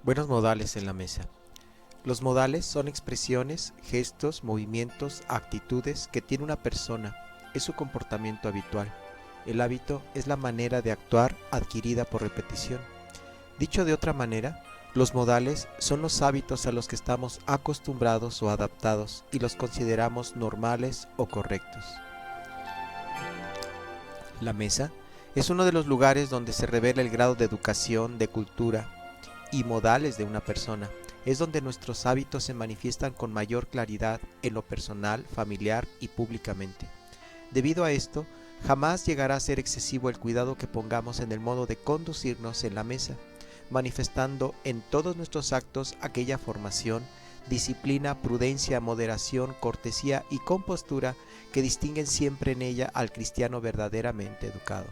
Buenos modales en la mesa. Los modales son expresiones, gestos, movimientos, actitudes que tiene una persona. Es su comportamiento habitual. El hábito es la manera de actuar adquirida por repetición. Dicho de otra manera, los modales son los hábitos a los que estamos acostumbrados o adaptados y los consideramos normales o correctos. La mesa es uno de los lugares donde se revela el grado de educación, de cultura y modales de una persona. Es donde nuestros hábitos se manifiestan con mayor claridad en lo personal, familiar y públicamente. Debido a esto, jamás llegará a ser excesivo el cuidado que pongamos en el modo de conducirnos en la mesa, manifestando en todos nuestros actos aquella formación, disciplina, prudencia, moderación, cortesía y compostura que distinguen siempre en ella al cristiano verdaderamente educado.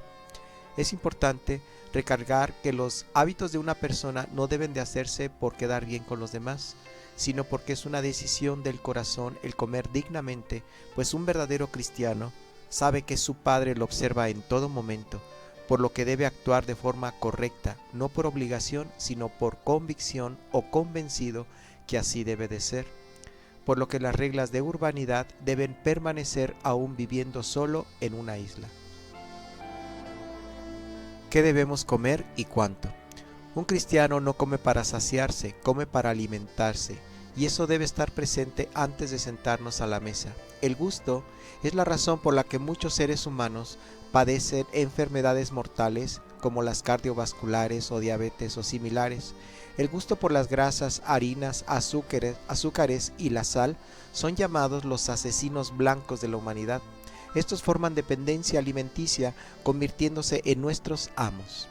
Es importante recalcar que los hábitos de una persona no deben de hacerse por quedar bien con los demás, sino porque es una decisión del corazón el comer dignamente, pues un verdadero cristiano sabe que su Padre lo observa en todo momento, por lo que debe actuar de forma correcta, no por obligación, sino por convicción o convencido que así debe de ser, por lo que las reglas de urbanidad deben permanecer aún viviendo solo en una isla. ¿Qué debemos comer y cuánto? Un cristiano no come para saciarse, come para alimentarse, y eso debe estar presente antes de sentarnos a la mesa. El gusto es la razón por la que muchos seres humanos padecen enfermedades mortales como las cardiovasculares o diabetes o similares. El gusto por las grasas, harinas, azúcares y la sal son llamados los asesinos blancos de la humanidad. Estos forman dependencia alimenticia, convirtiéndose en nuestros amos.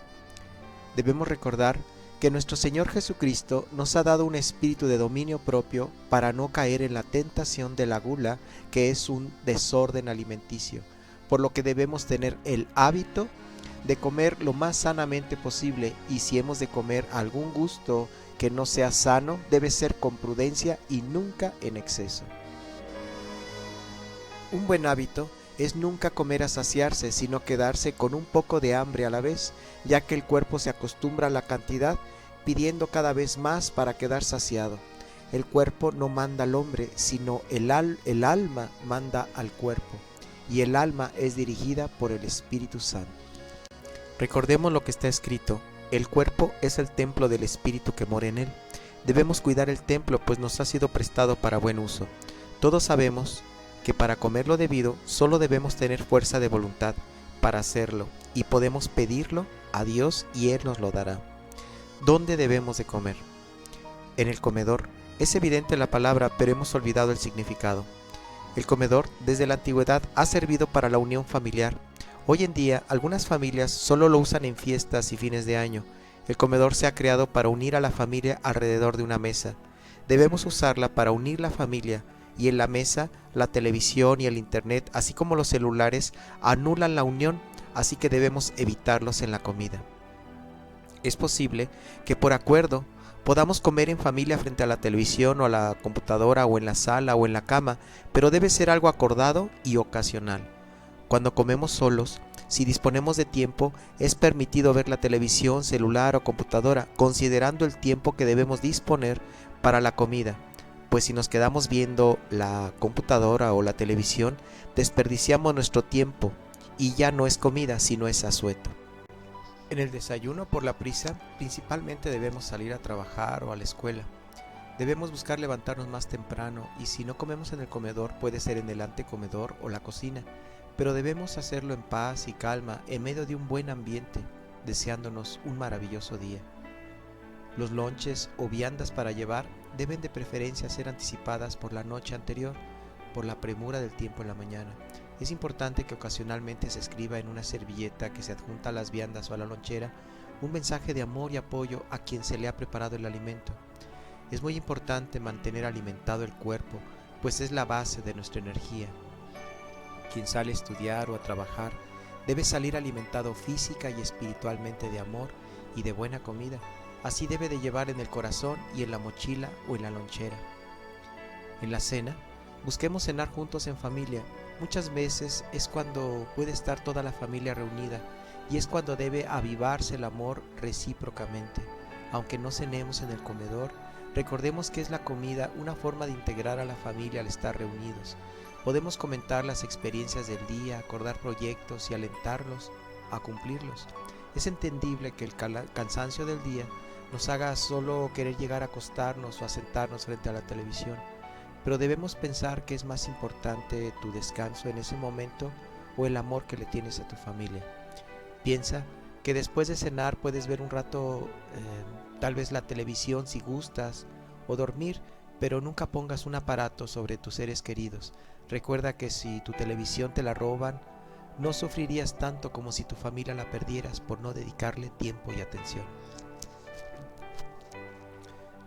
Debemos recordar que nuestro Señor Jesucristo nos ha dado un espíritu de dominio propio para no caer en la tentación de la gula, que es un desorden alimenticio, por lo que debemos tener el hábito de comer lo más sanamente posible, y si hemos de comer algún gusto que no sea sano, debe ser con prudencia y nunca en exceso. Un buen hábito es nunca comer a saciarse, sino quedarse con un poco de hambre a la vez, ya que el cuerpo se acostumbra a la cantidad, pidiendo cada vez más para quedar saciado. El cuerpo no manda al hombre, sino el alma manda al cuerpo, y el alma es dirigida por el Espíritu Santo. Recordemos lo que está escrito: el cuerpo es el templo del Espíritu que mora en él. Debemos cuidar el templo, pues nos ha sido prestado para buen uso. Todos sabemos que para comer lo debido solo debemos tener fuerza de voluntad para hacerlo, y podemos pedirlo a Dios y Él nos lo dará. ¿Dónde debemos de comer? En el comedor. Es evidente la palabra, pero hemos olvidado el significado. El comedor desde la antigüedad ha servido para la unión familiar. Hoy en día algunas familias solo lo usan en fiestas y fines de año. El comedor se ha creado para unir a la familia alrededor de una mesa. Debemos usarla para unir la familia, y en la mesa la televisión y el internet, así como los celulares, anulan la unión, así que debemos evitarlos en la comida. Es posible que por acuerdo podamos comer en familia frente a la televisión o a la computadora, o en la sala o en la cama, pero debe ser algo acordado y ocasional. Cuando comemos solos, si disponemos de tiempo, es permitido ver la televisión, celular o computadora, considerando el tiempo que debemos disponer para la comida. Pues si nos quedamos viendo la computadora o la televisión, desperdiciamos nuestro tiempo y ya no es comida, sino es asueto. En el desayuno, por la prisa, principalmente debemos salir a trabajar o a la escuela. Debemos buscar levantarnos más temprano, y si no comemos en el comedor, puede ser en el antecomedor o la cocina, pero debemos hacerlo en paz y calma, en medio de un buen ambiente, deseándonos un maravilloso día. Los lonches o viandas para llevar deben de preferencia ser anticipadas por la noche anterior, por la premura del tiempo en la mañana. Es importante que ocasionalmente se escriba en una servilleta que se adjunta a las viandas o a la lonchera un mensaje de amor y apoyo a quien se le ha preparado el alimento. Es muy importante mantener alimentado el cuerpo, pues es la base de nuestra energía. Quien sale a estudiar o a trabajar debe salir alimentado física y espiritualmente de amor y de buena comida. Así debe de llevar en el corazón y en la mochila o en la lonchera. En la cena, busquemos cenar juntos en familia. Muchas veces es cuando puede estar toda la familia reunida, y es cuando debe avivarse el amor recíprocamente. Aunque no cenemos en el comedor, recordemos que es la comida una forma de integrar a la familia al estar reunidos. Podemos comentar las experiencias del día, acordar proyectos y alentarlos a cumplirlos. Es entendible que el cansancio del día nos haga solo querer llegar a acostarnos o a sentarnos frente a la televisión, pero debemos pensar que es más importante tu descanso en ese momento o el amor que le tienes a tu familia. Piensa que después de cenar puedes ver un rato tal vez la televisión si gustas o dormir, pero nunca pongas un aparato sobre tus seres queridos. Recuerda que si tu televisión te la roban, no sufrirías tanto como si tu familia la perdieras por no dedicarle tiempo y atención.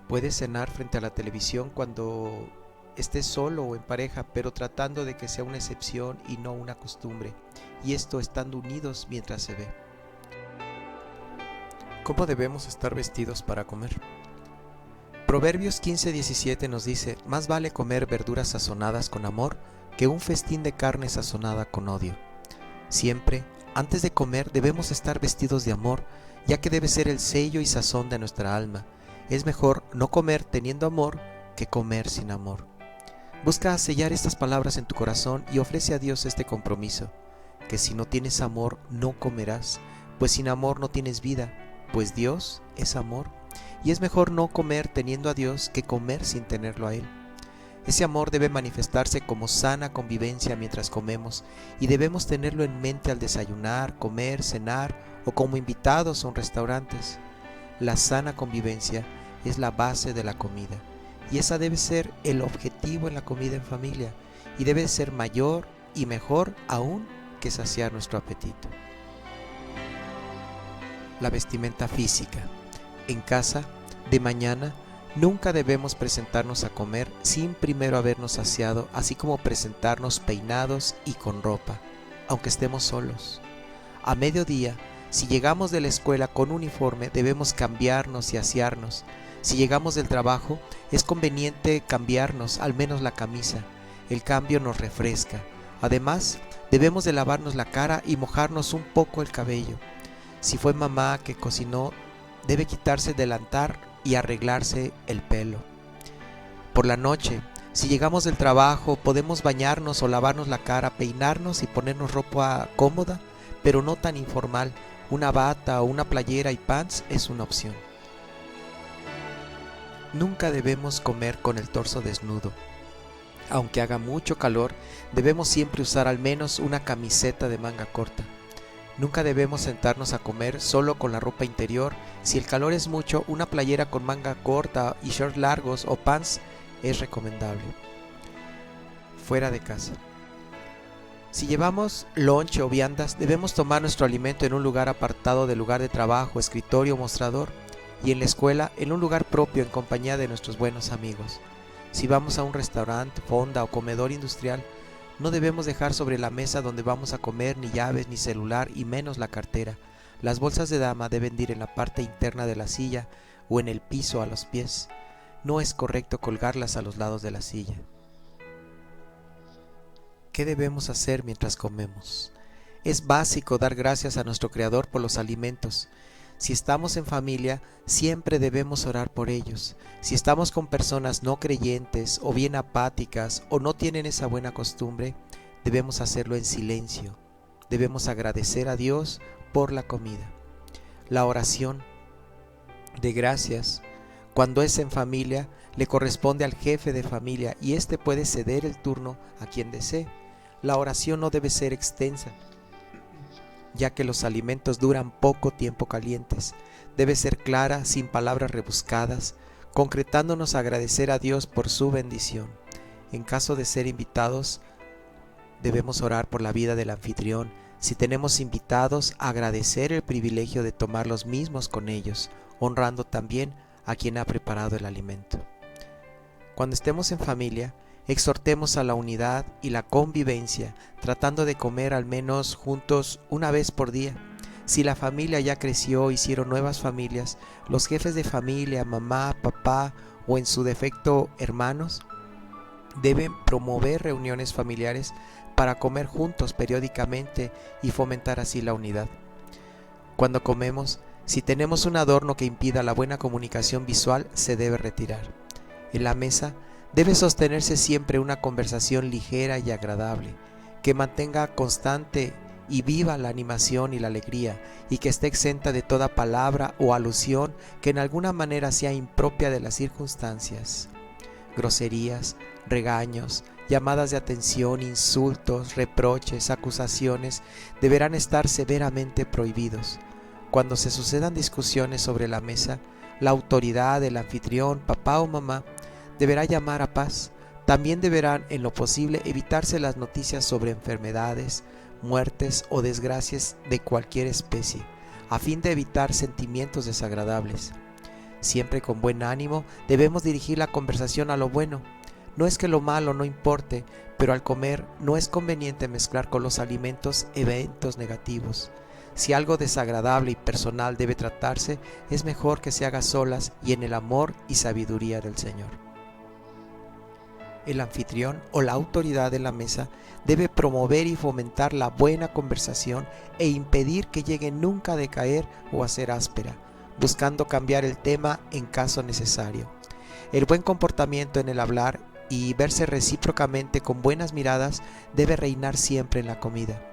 Puedes cenar frente a la televisión cuando estés solo o en pareja, pero tratando de que sea una excepción y no una costumbre, y esto estando unidos mientras se ve. ¿Cómo debemos estar vestidos para comer? Proverbios 15:17 nos dice: más vale comer verduras sazonadas con amor que un festín de carne sazonada con odio. Siempre, antes de comer, debemos estar vestidos de amor, ya que debe ser el sello y sazón de nuestra alma. Es mejor no comer teniendo amor que comer sin amor. Busca sellar estas palabras en tu corazón y ofrece a Dios este compromiso, que si no tienes amor no comerás, pues sin amor no tienes vida, pues Dios es amor. Y es mejor no comer teniendo a Dios que comer sin tenerlo a Él. Ese amor debe manifestarse como sana convivencia mientras comemos, y debemos tenerlo en mente al desayunar, comer, cenar o como invitados a un restaurantes. La sana convivencia es la base de la comida, y esa debe ser el objetivo en la comida en familia, y debe ser mayor y mejor aún que saciar nuestro apetito. La vestimenta física. En casa, de mañana, nunca debemos presentarnos a comer sin primero habernos saciado, así como presentarnos peinados y con ropa, aunque estemos solos. A mediodía, si llegamos de la escuela con uniforme, debemos cambiarnos y asearnos. Si llegamos del trabajo, es conveniente cambiarnos al menos la camisa. El cambio nos refresca. Además, debemos de lavarnos la cara y mojarnos un poco el cabello. Si fue mamá que cocinó, debe quitarse el delantal y arreglarse el pelo. Por la noche, si llegamos del trabajo, podemos bañarnos o lavarnos la cara, peinarnos y ponernos ropa cómoda, pero no tan informal. Una bata o una playera y pants es una opción. Nunca debemos comer con el torso desnudo. Aunque haga mucho calor, debemos siempre usar al menos una camiseta de manga corta. Nunca debemos sentarnos a comer solo con la ropa interior. Si el calor es mucho, una playera con manga corta y shorts largos o pants es recomendable. Fuera de casa. Si llevamos lonche o viandas, debemos tomar nuestro alimento en un lugar apartado del lugar de trabajo, escritorio o mostrador, y en la escuela en un lugar propio en compañía de nuestros buenos amigos. Si vamos a un restaurante, fonda o comedor industrial, no debemos dejar sobre la mesa donde vamos a comer ni llaves, ni celular y menos la cartera. Las bolsas de dama deben ir en la parte interna de la silla o en el piso a los pies. No es correcto colgarlas a los lados de la silla. ¿Qué debemos hacer mientras comemos? Es básico dar gracias a nuestro Creador por los alimentos. Si estamos en familia, siempre debemos orar por ellos. Si estamos con personas no creyentes o bien apáticas o no tienen esa buena costumbre, debemos hacerlo en silencio. Debemos agradecer a Dios por la comida. La oración de gracias, cuando es en familia, le corresponde al jefe de familia y éste puede ceder el turno a quien desee. La oración no debe ser extensa, ya que los alimentos duran poco tiempo calientes. Debe ser clara, sin palabras rebuscadas, concretándonos a agradecer a Dios por su bendición. En caso de ser invitados, debemos orar por la vida del anfitrión. Si tenemos invitados, agradecer el privilegio de tomar los mismos con ellos, honrando también a quien ha preparado el alimento. Cuando estemos en familia, exhortemos a la unidad y la convivencia, tratando de comer al menos juntos una vez por día. Si la familia ya creció, hicieron nuevas familias, los jefes de familia, mamá, papá o en su defecto hermanos, deben promover reuniones familiares para comer juntos periódicamente y fomentar así la unidad. Cuando comemos, Si tenemos un adorno que impida la buena comunicación visual, se debe retirar. En la mesa debe sostenerse siempre una conversación ligera y agradable, que mantenga constante y viva la animación y la alegría, y que esté exenta de toda palabra o alusión que en alguna manera sea impropia de las circunstancias. Groserías, regaños, llamadas de atención, insultos, reproches, acusaciones deberán estar severamente prohibidos. Cuando se sucedan discusiones sobre la mesa, la autoridad del anfitrión, papá o mamá, deberá llamar a paz. También deberán, en lo posible, evitarse las noticias sobre enfermedades, muertes o desgracias de cualquier especie, a fin de evitar sentimientos desagradables. Siempre con buen ánimo debemos dirigir la conversación a lo bueno. No es que lo malo no importe, pero al comer no es conveniente mezclar con los alimentos eventos negativos. Si algo desagradable y personal debe tratarse, es mejor que se haga solas y en el amor y sabiduría del Señor. El anfitrión o la autoridad de la mesa debe promover y fomentar la buena conversación e impedir que llegue nunca a decaer o a ser áspera, buscando cambiar el tema en caso necesario. El buen comportamiento en el hablar y verse recíprocamente con buenas miradas debe reinar siempre en la comida.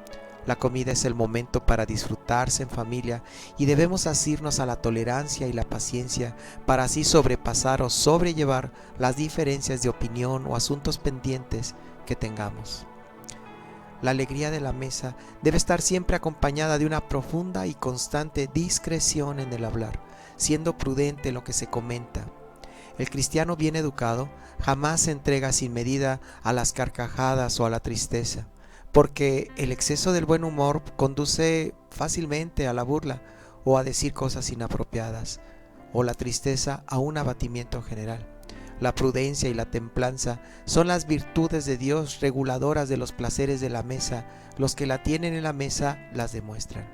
La comida es el momento para disfrutarse en familia y debemos asirnos a la tolerancia y la paciencia para así sobrepasar o sobrellevar las diferencias de opinión o asuntos pendientes que tengamos. La alegría de la mesa debe estar siempre acompañada de una profunda y constante discreción en el hablar, siendo prudente lo que se comenta. El cristiano bien educado jamás se entrega sin medida a las carcajadas o a la tristeza, porque el exceso del buen humor conduce fácilmente a la burla o a decir cosas inapropiadas, o la tristeza a un abatimiento general. La prudencia y la templanza son las virtudes de Dios reguladoras de los placeres de la mesa. Los que la tienen en la mesa las demuestran.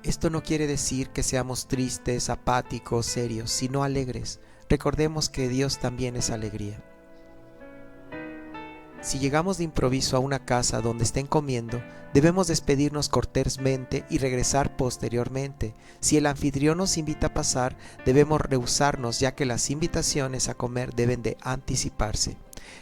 Esto no quiere decir que seamos tristes, apáticos, serios, sino alegres. Recordemos que Dios también es alegría. Si llegamos de improviso a una casa donde estén comiendo, debemos despedirnos cortésmente y regresar posteriormente. Si el anfitrión nos invita a pasar, debemos rehusarnos, ya que las invitaciones a comer deben de anticiparse.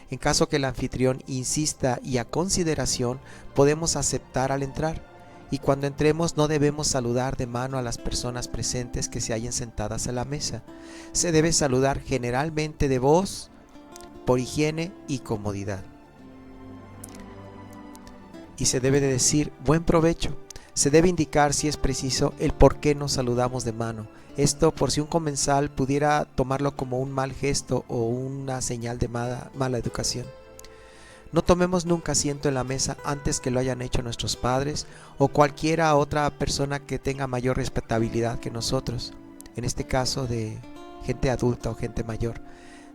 En caso que el anfitrión insista y a consideración, podemos aceptar al entrar. Y cuando entremos no debemos saludar de mano a las personas presentes que se hallen sentadas a la mesa. Se debe saludar generalmente de voz, por higiene y comodidad. Y se debe de decir buen provecho. Se debe indicar, si es preciso, el por qué nos saludamos de mano. Esto por si un comensal pudiera tomarlo como un mal gesto o una señal de mala educación. No tomemos nunca asiento en la mesa antes que lo hayan hecho nuestros padres o cualquiera otra persona que tenga mayor respetabilidad que nosotros. En este caso de gente adulta o gente mayor.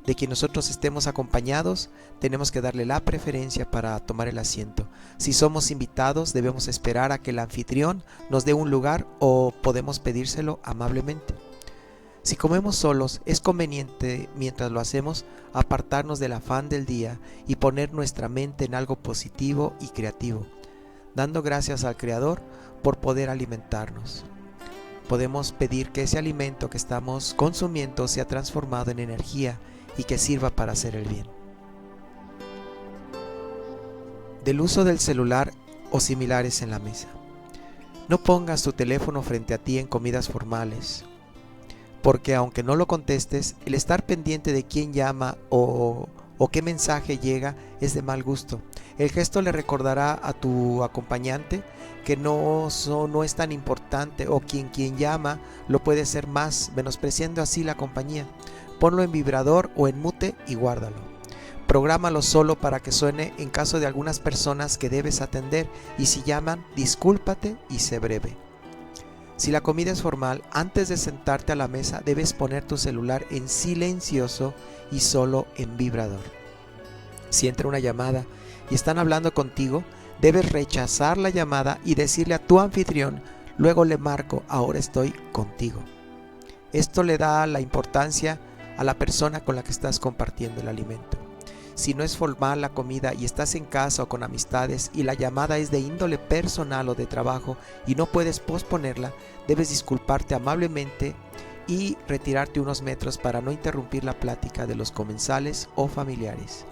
De quien nosotros estemos acompañados, tenemos que darle la preferencia para tomar el asiento. Si somos invitados, debemos esperar a que el anfitrión nos dé un lugar o podemos pedírselo amablemente. Si comemos solos, es conveniente, mientras lo hacemos, apartarnos del afán del día y poner nuestra mente en algo positivo y creativo, dando gracias al Creador por poder alimentarnos. Podemos pedir que ese alimento que estamos consumiendo sea transformado en energía y que sirva para hacer el bien. Del uso del celular o similares en la mesa. No pongas tu teléfono frente a ti en comidas formales, porque aunque no lo contestes, el estar pendiente de quién llama o qué mensaje llega es de mal gusto. El gesto le recordará a tu acompañante que no es tan importante, o quien llama lo puede ser más, menospreciando así la compañía. Ponlo en vibrador o en mute y guárdalo. Prográmalo solo para que suene en caso de algunas personas que debes atender, y si llaman, discúlpate y sé breve. Si la comida es formal, antes de sentarte a la mesa debes poner tu celular en silencioso y solo en vibrador. Si entra una llamada y están hablando contigo, debes rechazar la llamada y decirle a tu anfitrión: luego le marco, ahora estoy contigo. Esto le da la importancia a la persona con la que estás compartiendo el alimento. si no es formal la comida y estás en casa o con amistades y la llamada es de índole personal o de trabajo y no puedes posponerla, debes disculparte amablemente y retirarte unos metros para no interrumpir la plática de los comensales o familiares.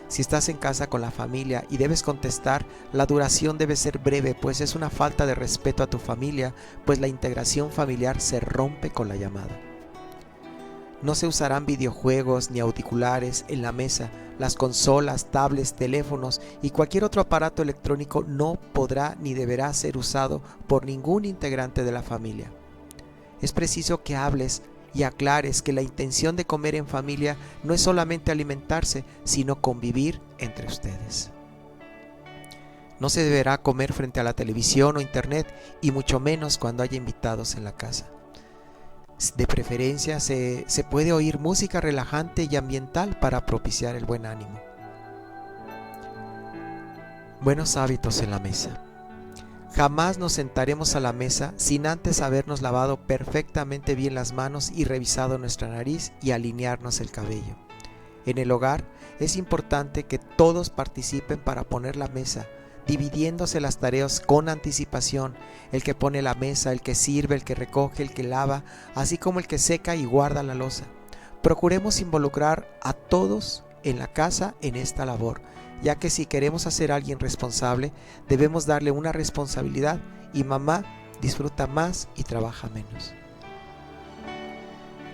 Si estás en casa con la familia y debes contestar, la duración debe ser breve, pues es una falta de respeto a tu familia, pues la integración familiar se rompe con la llamada. No se usarán videojuegos ni auriculares en la mesa. Las consolas, tablets, teléfonos y cualquier otro aparato electrónico no podrá ni deberá ser usado por ningún integrante de la familia. Es preciso que hables y aclares que la intención de comer en familia no es solamente alimentarse, sino convivir entre ustedes. No se deberá comer frente a la televisión o internet, y mucho menos cuando haya invitados en la casa. De preferencia se puede oír música relajante y ambiental para propiciar el buen ánimo. Buenos hábitos en la mesa. Jamás nos sentaremos a la mesa sin antes habernos lavado perfectamente bien las manos y revisado nuestra nariz y alinearnos el cabello. En el hogar es importante que todos participen para poner la mesa, dividiéndose las tareas con anticipación: el que pone la mesa, el que sirve, el que recoge, el que lava, así como el que seca y guarda la loza. Procuremos involucrar a todos en la casa en esta labor, ya que si queremos hacer a alguien responsable, debemos darle una responsabilidad, y mamá disfruta más y trabaja menos.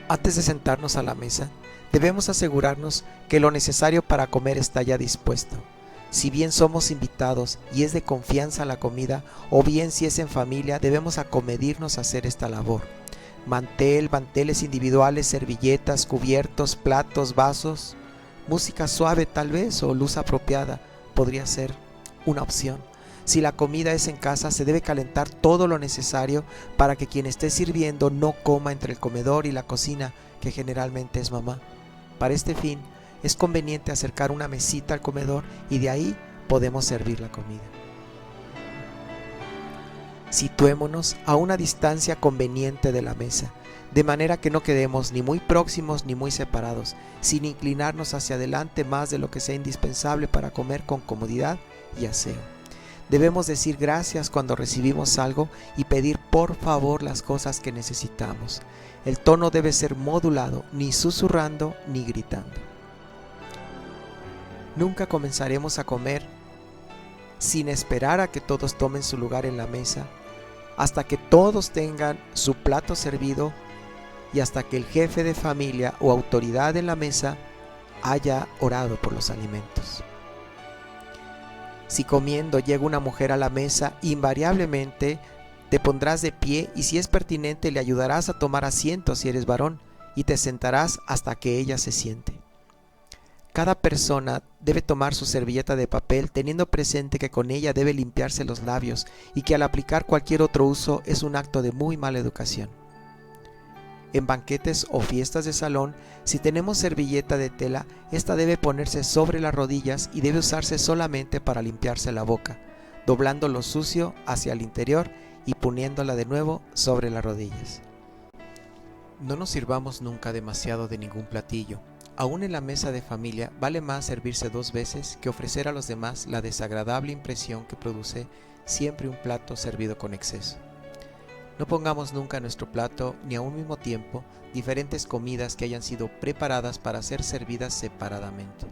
Antes de sentarnos a la mesa, debemos asegurarnos que lo necesario para comer está ya dispuesto. Si bien somos invitados y es de confianza la comida, o bien si es en familia, debemos acomedirnos a hacer esta labor. Manteles individuales, servilletas, cubiertos, platos, vasos, música suave tal vez, o luz apropiada podría ser una opción. Si la comida es en casa, se debe calentar todo lo necesario para que quien esté sirviendo no coma entre el comedor y la cocina, que generalmente es mamá. Para este fin, es conveniente acercar una mesita al comedor y de ahí podemos servir la comida. Situémonos a una distancia conveniente de la mesa, de manera que no quedemos ni muy próximos ni muy separados, sin inclinarnos hacia adelante más de lo que sea indispensable para comer con comodidad y aseo. Debemos decir gracias cuando recibimos algo y pedir por favor las cosas que necesitamos. El tono debe ser modulado, ni susurrando ni gritando. Nunca comenzaremos a comer sin esperar a que todos tomen su lugar en la mesa, hasta que todos tengan su plato servido y hasta que el jefe de familia o autoridad en la mesa haya orado por los alimentos. Si comiendo llega una mujer a la mesa, invariablemente te pondrás de pie y si es pertinente le ayudarás a tomar asiento si eres varón y te sentarás hasta que ella se siente. Cada persona debe tomar su servilleta de papel teniendo presente que con ella debe limpiarse los labios y que al aplicar cualquier otro uso es un acto de muy mala educación. En banquetes o fiestas de salón, si tenemos servilleta de tela, esta debe ponerse sobre las rodillas y debe usarse solamente para limpiarse la boca, doblando lo sucio hacia el interior y poniéndola de nuevo sobre las rodillas. No nos sirvamos nunca demasiado de ningún platillo. Aún en la mesa de familia vale más servirse 2 veces que ofrecer a los demás la desagradable impresión que produce siempre un plato servido con exceso. No pongamos nunca en nuestro plato ni a un mismo tiempo diferentes comidas que hayan sido preparadas para ser servidas separadamente.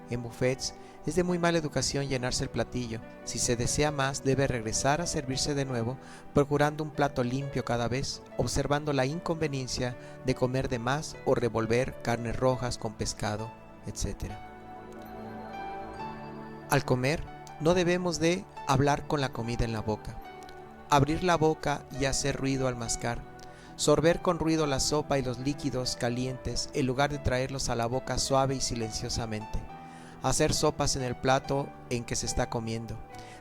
En buffets es de muy mala educación llenarse el platillo. Si se desea más, debe regresar a servirse de nuevo, procurando un plato limpio cada vez, observando la inconveniencia de comer de más o revolver carnes rojas con pescado, etc. Al comer, no debemos de hablar con la comida en la boca, abrir la boca y hacer ruido al mascar, sorber con ruido la sopa y los líquidos calientes en lugar de traerlos a la boca suave y silenciosamente, hacer sopas en el plato en que se está comiendo,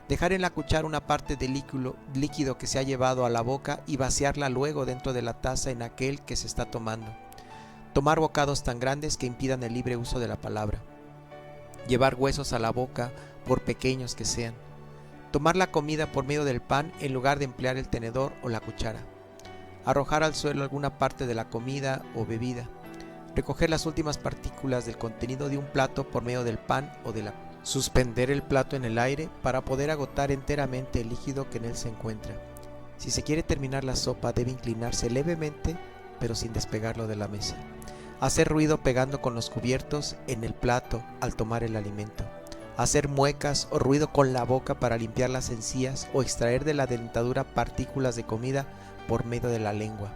dejar en la cuchara una parte del líquido que se ha llevado a la boca y vaciarla luego dentro de la taza en aquel que se está tomando, tomar bocados tan grandes que impidan el libre uso de la palabra, llevar huesos a la boca por pequeños que sean, tomar la comida por medio del pan en lugar de emplear el tenedor o la cuchara, arrojar al suelo alguna parte de la comida o bebida, recoger las últimas partículas del contenido de un plato por medio del pan o de la suspender el plato en el aire para poder agotar enteramente el líquido que en él se encuentra. Si se quiere terminar la sopa, debe inclinarse levemente, pero sin despegarlo de la mesa. Hacer ruido pegando con los cubiertos en el plato al tomar el alimento. Hacer muecas o ruido con la boca para limpiar las encías o extraer de la dentadura partículas de comida por medio de la lengua.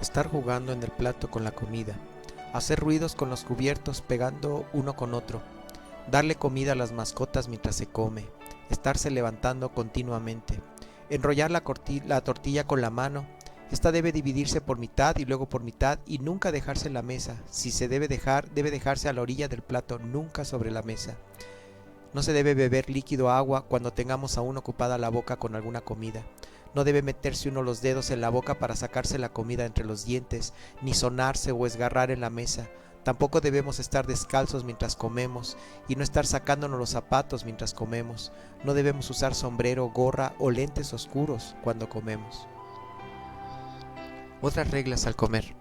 Estar jugando en el plato con la comida. Hacer ruidos con los cubiertos pegando uno con otro. Darle comida a las mascotas mientras se come. Estarse levantando continuamente. Enrollar la tortilla con la mano. Esta debe dividirse por mitad y luego por mitad y nunca dejarse en la mesa. Si se debe dejarse a la orilla del plato, nunca sobre la mesa. No se debe beber líquido o agua cuando tengamos aún ocupada la boca con alguna comida. No debe meterse uno los dedos en la boca para sacarse la comida entre los dientes, ni sonarse o esgarrar en la mesa. Tampoco debemos estar descalzos mientras comemos y no estar sacándonos los zapatos mientras comemos. No debemos usar sombrero, gorra o lentes oscuros cuando comemos. Otras reglas al comer.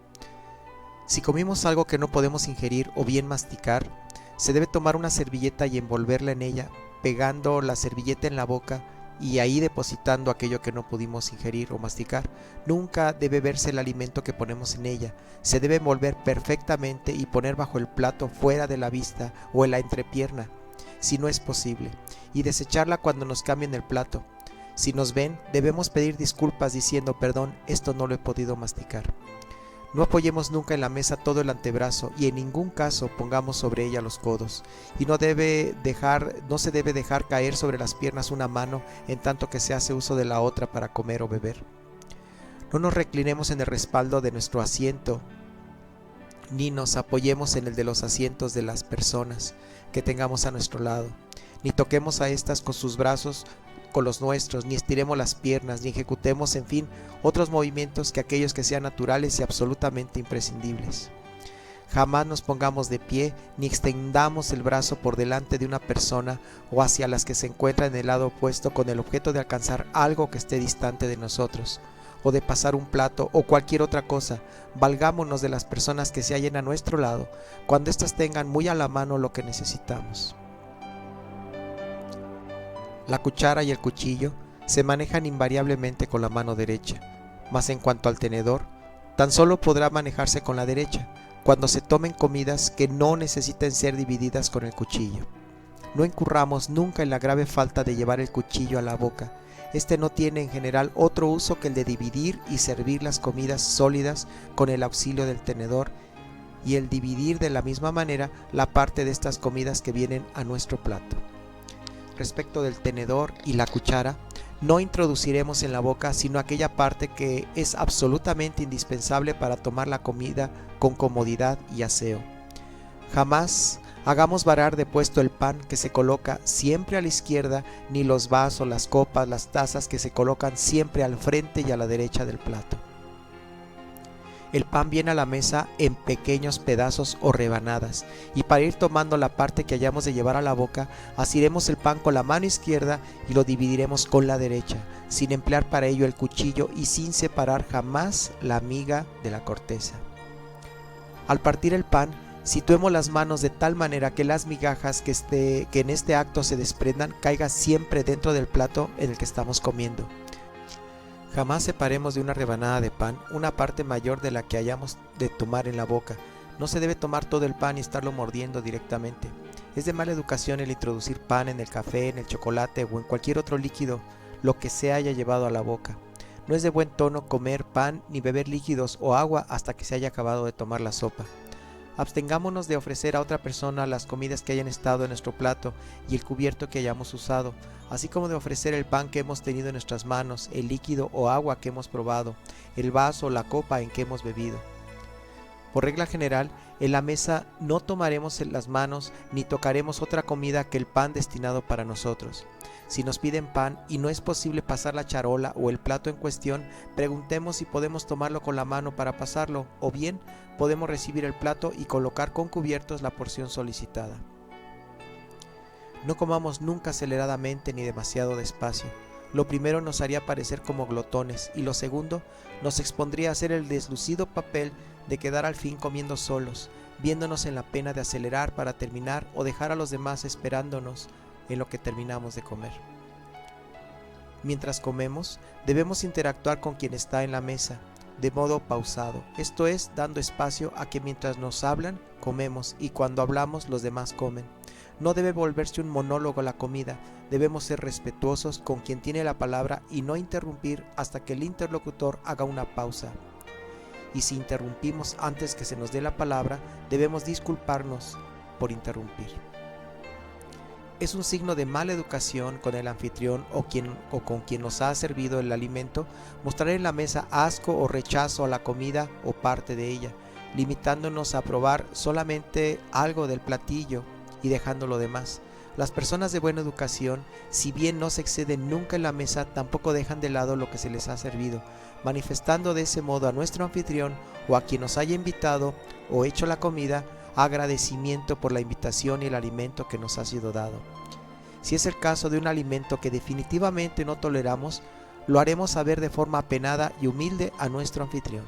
Si comimos algo que no podemos ingerir o bien masticar, se debe tomar una servilleta y envolverla en ella, pegando la servilleta en la boca y ahí depositando aquello que no pudimos ingerir o masticar. Nunca debe verse el alimento que ponemos en ella. Se debe envolver perfectamente y poner bajo el plato fuera de la vista o en la entrepierna, si no es posible, y desecharla cuando nos cambien el plato. Si nos ven, debemos pedir disculpas diciendo perdón, esto no lo he podido masticar. No apoyemos nunca en la mesa todo el antebrazo y en ningún caso pongamos sobre ella los codos. Y no se debe dejar caer sobre las piernas una mano en tanto que se hace uso de la otra para comer o beber. No nos reclinemos en el respaldo de nuestro asiento, ni nos apoyemos en el de los asientos de las personas que tengamos a nuestro lado, ni toquemos a estas con sus brazos con los nuestros, ni estiremos las piernas, ni ejecutemos, en fin, otros movimientos que aquellos que sean naturales y absolutamente imprescindibles. Jamás nos pongamos de pie, ni extendamos el brazo por delante de una persona o hacia las que se encuentran en el lado opuesto con el objeto de alcanzar algo que esté distante de nosotros, o de pasar un plato o cualquier otra cosa. Valgámonos de las personas que se hallen a nuestro lado, cuando éstas tengan muy a la mano lo que necesitamos. La cuchara y el cuchillo se manejan invariablemente con la mano derecha, mas en cuanto al tenedor, tan solo podrá manejarse con la derecha, cuando se tomen comidas que no necesiten ser divididas con el cuchillo. No incurramos nunca en la grave falta de llevar el cuchillo a la boca. Este no tiene en general otro uso que el de dividir y servir las comidas sólidas con el auxilio del tenedor y el dividir de la misma manera la parte de estas comidas que vienen a nuestro plato. Respecto del tenedor y la cuchara, no introduciremos en la boca sino aquella parte que es absolutamente indispensable para tomar la comida con comodidad y aseo. Jamás hagamos varar de puesto el pan que se coloca siempre a la izquierda, ni los vasos, las copas, las tazas que se colocan siempre al frente y a la derecha del plato. El pan viene a la mesa en pequeños pedazos o rebanadas, y para ir tomando la parte que hayamos de llevar a la boca, asiremos el pan con la mano izquierda y lo dividiremos con la derecha, sin emplear para ello el cuchillo y sin separar jamás la miga de la corteza. Al partir el pan, situemos las manos de tal manera que las migajas que en este acto se desprendan caigan siempre dentro del plato en el que estamos comiendo. Jamás separemos de una rebanada de pan una parte mayor de la que hayamos de tomar en la boca. No se debe tomar todo el pan y estarlo mordiendo directamente. Es de mala educación el introducir pan en el café, en el chocolate o en cualquier otro líquido, lo que se haya llevado a la boca. No es de buen tono comer pan ni beber líquidos o agua hasta que se haya acabado de tomar la sopa. Abstengámonos de ofrecer a otra persona las comidas que hayan estado en nuestro plato y el cubierto que hayamos usado, así como de ofrecer el pan que hemos tenido en nuestras manos, el líquido o agua que hemos probado, el vaso o la copa en que hemos bebido. Por regla general, en la mesa no tomaremos en las manos ni tocaremos otra comida que el pan destinado para nosotros. Si nos piden pan y no es posible pasar la charola o el plato en cuestión, preguntemos si podemos tomarlo con la mano para pasarlo, o bien podemos recibir el plato y colocar con cubiertos la porción solicitada. No comamos nunca aceleradamente ni demasiado despacio. Lo primero nos haría parecer como glotones y lo segundo nos expondría a hacer el deslucido papel de quedar al fin comiendo solos, viéndonos en la pena de acelerar para terminar o dejar a los demás esperándonos en lo que terminamos de comer. Mientras comemos, debemos interactuar con quien está en la mesa, de modo pausado, esto es, dando espacio a que mientras nos hablan, comemos y cuando hablamos los demás comen. No debe volverse un monólogo la comida, debemos ser respetuosos con quien tiene la palabra y no interrumpir hasta que el interlocutor haga una pausa. Y si interrumpimos antes que se nos dé la palabra, debemos disculparnos por interrumpir. Es un signo de mala educación con el anfitrión o con quien nos ha servido el alimento mostrar en la mesa asco o rechazo a la comida o parte de ella, limitándonos a probar solamente algo del platillo y dejando lo demás. Las personas de buena educación, si bien no se exceden nunca en la mesa, tampoco dejan de lado lo que se les ha servido, manifestando de ese modo a nuestro anfitrión o a quien nos haya invitado o hecho la comida, agradecimiento por la invitación y el alimento que nos ha sido dado. Si es el caso de un alimento que definitivamente no toleramos, lo haremos saber de forma apenada y humilde a nuestro anfitrión.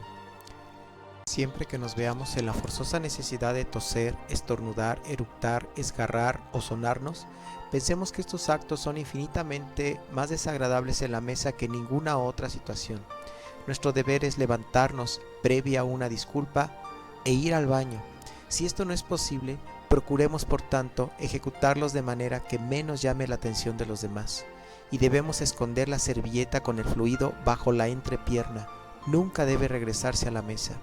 Siempre que nos veamos en la forzosa necesidad de toser, estornudar, eructar, esgarrar o sonarnos, pensemos que estos actos son infinitamente más desagradables en la mesa que en ninguna otra situación. Nuestro deber es levantarnos previa a una disculpa e ir al baño. Si esto no es posible, procuremos por tanto ejecutarlos de manera que menos llame la atención de los demás. Y debemos esconder la servilleta con el fluido bajo la entrepierna. Nunca debe regresarse a la mesa.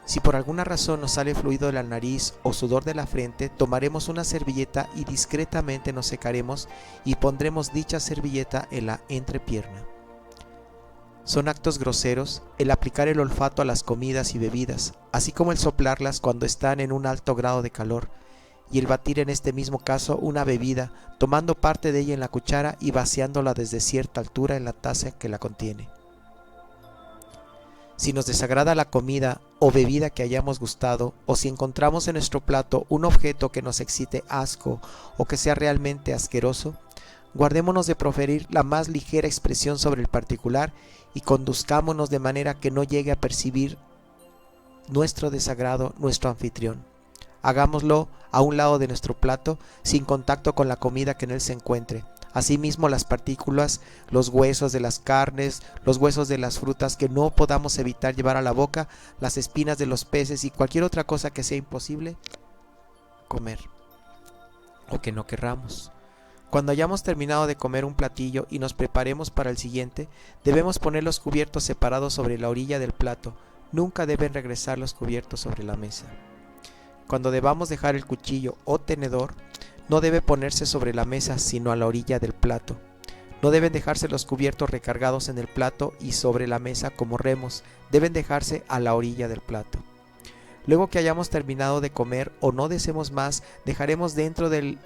Si por alguna razón nos sale fluido de la nariz o sudor de la frente, tomaremos una servilleta y discretamente nos secaremos y pondremos dicha servilleta en la entrepierna. Son actos groseros el aplicar el olfato a las comidas y bebidas, así como el soplarlas cuando están en un alto grado de calor, y el batir en este mismo caso una bebida, tomando parte de ella en la cuchara y vaciándola desde cierta altura en la taza que la contiene. Si nos desagrada la comida o bebida que hayamos gustado, o si encontramos en nuestro plato un objeto que nos excite asco o que sea realmente asqueroso, guardémonos de proferir la más ligera expresión sobre el particular y conduzcámonos de manera que no llegue a percibir nuestro desagrado nuestro anfitrión. Hagámoslo a un lado de nuestro plato, sin contacto con la comida que en él se encuentre. Asimismo, las partículas, los huesos de las carnes, los huesos de las frutas que no podamos evitar llevar a la boca, las espinas de los peces y cualquier otra cosa que sea imposible comer o que no querramos. Cuando hayamos terminado de comer un platillo y nos preparemos para el siguiente, debemos poner los cubiertos separados sobre la orilla del plato. Nunca deben regresar los cubiertos sobre la mesa. Cuando debamos dejar el cuchillo o tenedor, no debe ponerse sobre la mesa sino a la orilla del plato. No deben dejarse los cubiertos recargados en el plato y sobre la mesa como remos, deben dejarse a la orilla del plato. Luego que hayamos terminado de comer o no deseemos más, dejaremos dentro del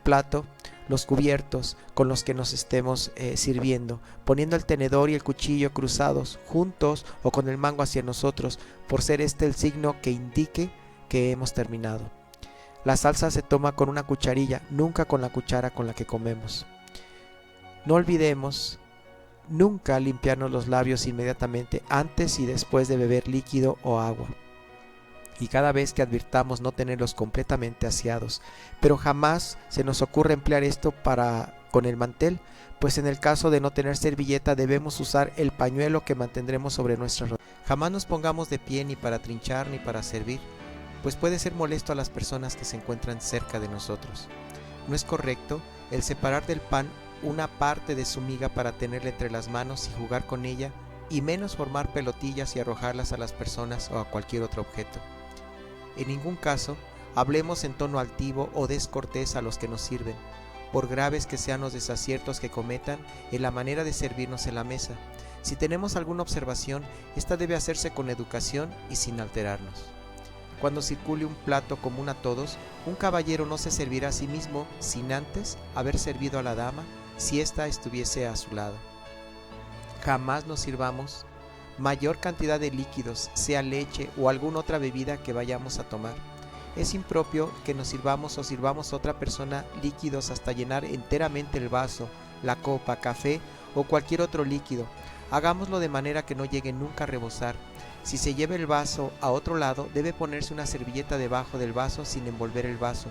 plato los cubiertos con los que nos estemos sirviendo, poniendo el tenedor y el cuchillo cruzados, juntos o con el mango hacia nosotros, por ser este el signo que indique que hemos terminado. La salsa se toma con una cucharilla, nunca con la cuchara con la que comemos. No olvidemos nunca limpiarnos los labios inmediatamente antes y después de beber líquido o agua. Y cada vez que advirtamos no tenerlos completamente aseados, pero jamás se nos ocurre emplear esto con el mantel, pues en el caso de no tener servilleta debemos usar el pañuelo que mantendremos sobre nuestras rodillas. Jamás nos pongamos de pie ni para trinchar ni para servir, pues puede ser molesto a las personas que se encuentran cerca de nosotros. No es correcto el separar del pan una parte de su miga para tenerla entre las manos y jugar con ella, y menos formar pelotillas y arrojarlas a las personas o a cualquier otro objeto. En ningún caso hablemos en tono altivo o descortés a los que nos sirven, por graves que sean los desaciertos que cometan en la manera de servirnos en la mesa. Si tenemos alguna observación, esta debe hacerse con educación y sin alterarnos. Cuando circule un plato común a todos, un caballero no se servirá a sí mismo sin antes haber servido a la dama si ésta estuviese a su lado. Jamás nos sirvamos mayor cantidad de líquidos, sea leche o alguna otra bebida que vayamos a tomar. Es impropio que nos sirvamos o sirvamos a otra persona líquidos hasta llenar enteramente el vaso, la copa, café o cualquier otro líquido. Hagámoslo de manera que no llegue nunca a rebosar. Si se lleva el vaso a otro lado, debe ponerse una servilleta debajo del vaso sin envolver el vaso.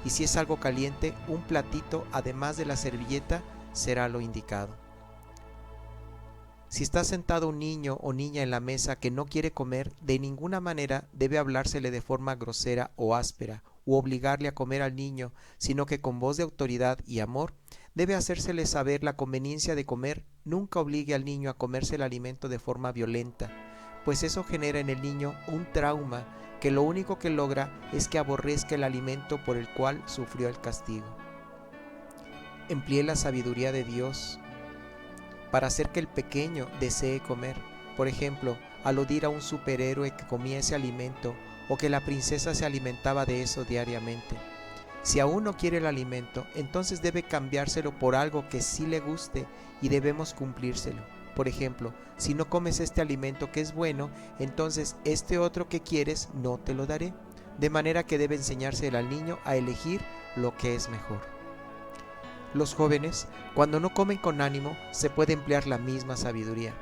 Y si es algo caliente, un platito además de la servilleta será lo indicado. Si está sentado un niño o niña en la mesa que no quiere comer, de ninguna manera debe hablársele de forma grosera o áspera, u obligarle a comer al niño, sino que con voz de autoridad y amor debe hacérsele saber la conveniencia de comer. Nunca obligue al niño a comerse el alimento de forma violenta, pues eso genera en el niño un trauma que lo único que logra es que aborrezca el alimento por el cual sufrió el castigo. Emplee la sabiduría de Dios para hacer que el pequeño desee comer. Por ejemplo, aludir a un superhéroe que comía ese alimento o que la princesa se alimentaba de eso diariamente. Si aún no quiere el alimento, entonces debe cambiárselo por algo que sí le guste y debemos cumplírselo. Por ejemplo, si no comes este alimento que es bueno, entonces este otro que quieres no te lo daré. De manera que debe enseñárselo al niño a elegir lo que es mejor. Los jóvenes, cuando no comen con ánimo, se puede emplear la misma sabiduría.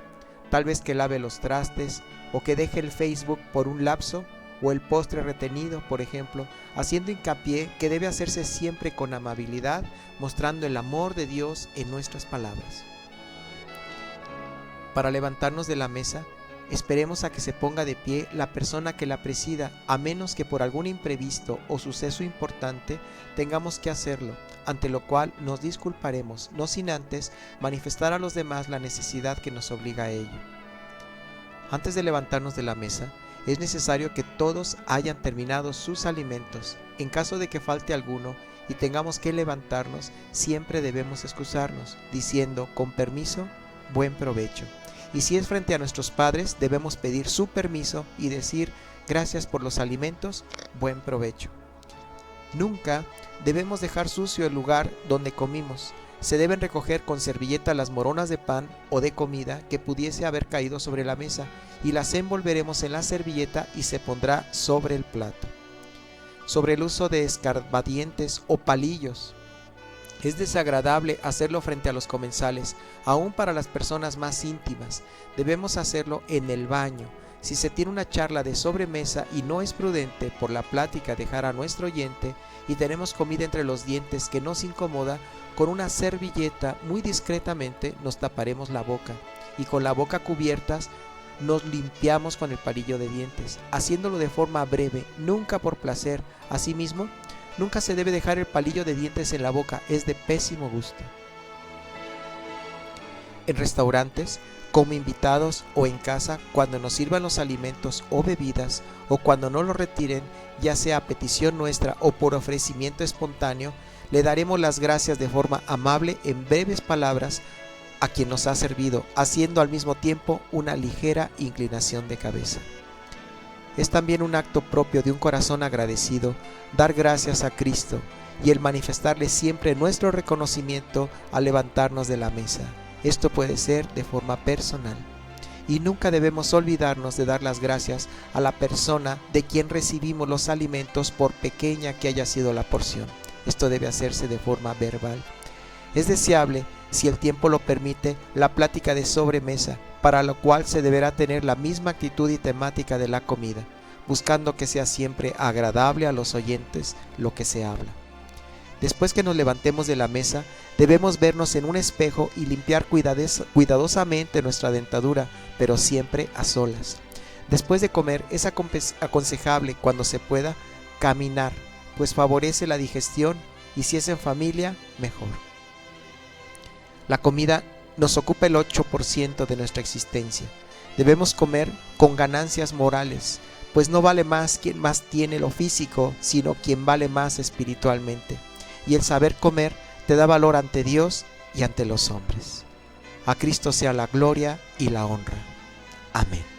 Tal vez que lave los trastes o que deje el Facebook por un lapso o el postre retenido, por ejemplo, haciendo hincapié que debe hacerse siempre con amabilidad, mostrando el amor de Dios en nuestras palabras. Para levantarnos de la mesa, esperemos a que se ponga de pie la persona que la presida, a menos que por algún imprevisto o suceso importante tengamos que hacerlo, ante lo cual nos disculparemos, no sin antes manifestar a los demás la necesidad que nos obliga a ello. Antes de levantarnos de la mesa, es necesario que todos hayan terminado sus alimentos. En caso de que falte alguno y tengamos que levantarnos, siempre debemos excusarnos, diciendo con permiso, buen provecho. Y si es frente a nuestros padres, debemos pedir su permiso y decir gracias por los alimentos, buen provecho. Nunca debemos dejar sucio el lugar donde comimos. Se deben recoger con servilleta las moronas de pan o de comida que pudiese haber caído sobre la mesa y las envolveremos en la servilleta y se pondrá sobre el plato. Sobre el uso de escarbadientes o palillos. Es desagradable hacerlo frente a los comensales, aún para las personas más íntimas. Debemos hacerlo en el baño. Si se tiene una charla de sobremesa y no es prudente por la plática dejar a nuestro oyente y tenemos comida entre los dientes que nos incomoda, con una servilleta muy discretamente nos taparemos la boca y con la boca cubiertas nos limpiamos con el palillo de dientes, haciéndolo de forma breve, nunca por placer. Asimismo, nunca se debe dejar el palillo de dientes en la boca, es de pésimo gusto. En restaurantes, como invitados o en casa, cuando nos sirvan los alimentos o bebidas, o cuando no los retiren, ya sea a petición nuestra o por ofrecimiento espontáneo, le daremos las gracias de forma amable en breves palabras a quien nos ha servido, haciendo al mismo tiempo una ligera inclinación de cabeza. Es también un acto propio de un corazón agradecido dar gracias a Cristo y el manifestarle siempre nuestro reconocimiento al levantarnos de la mesa. Esto puede ser de forma personal. Y nunca debemos olvidarnos de dar las gracias a la persona de quien recibimos los alimentos, por pequeña que haya sido la porción. Esto debe hacerse de forma verbal. Es deseable, si el tiempo lo permite, la plática de sobremesa, para lo cual se deberá tener la misma actitud y temática de la comida, buscando que sea siempre agradable a los oyentes lo que se habla. Después que nos levantemos de la mesa, debemos vernos en un espejo y limpiar cuidadosamente nuestra dentadura, pero siempre a solas. Después de comer, es aconsejable, cuando se pueda, caminar, pues favorece la digestión y si es en familia, mejor. La comida nos ocupa el 8% de nuestra existencia. Debemos comer con ganancias morales, pues no vale más quien más tiene lo físico, sino quien vale más espiritualmente. Y el saber comer te da valor ante Dios y ante los hombres. A Cristo sea la gloria y la honra. Amén.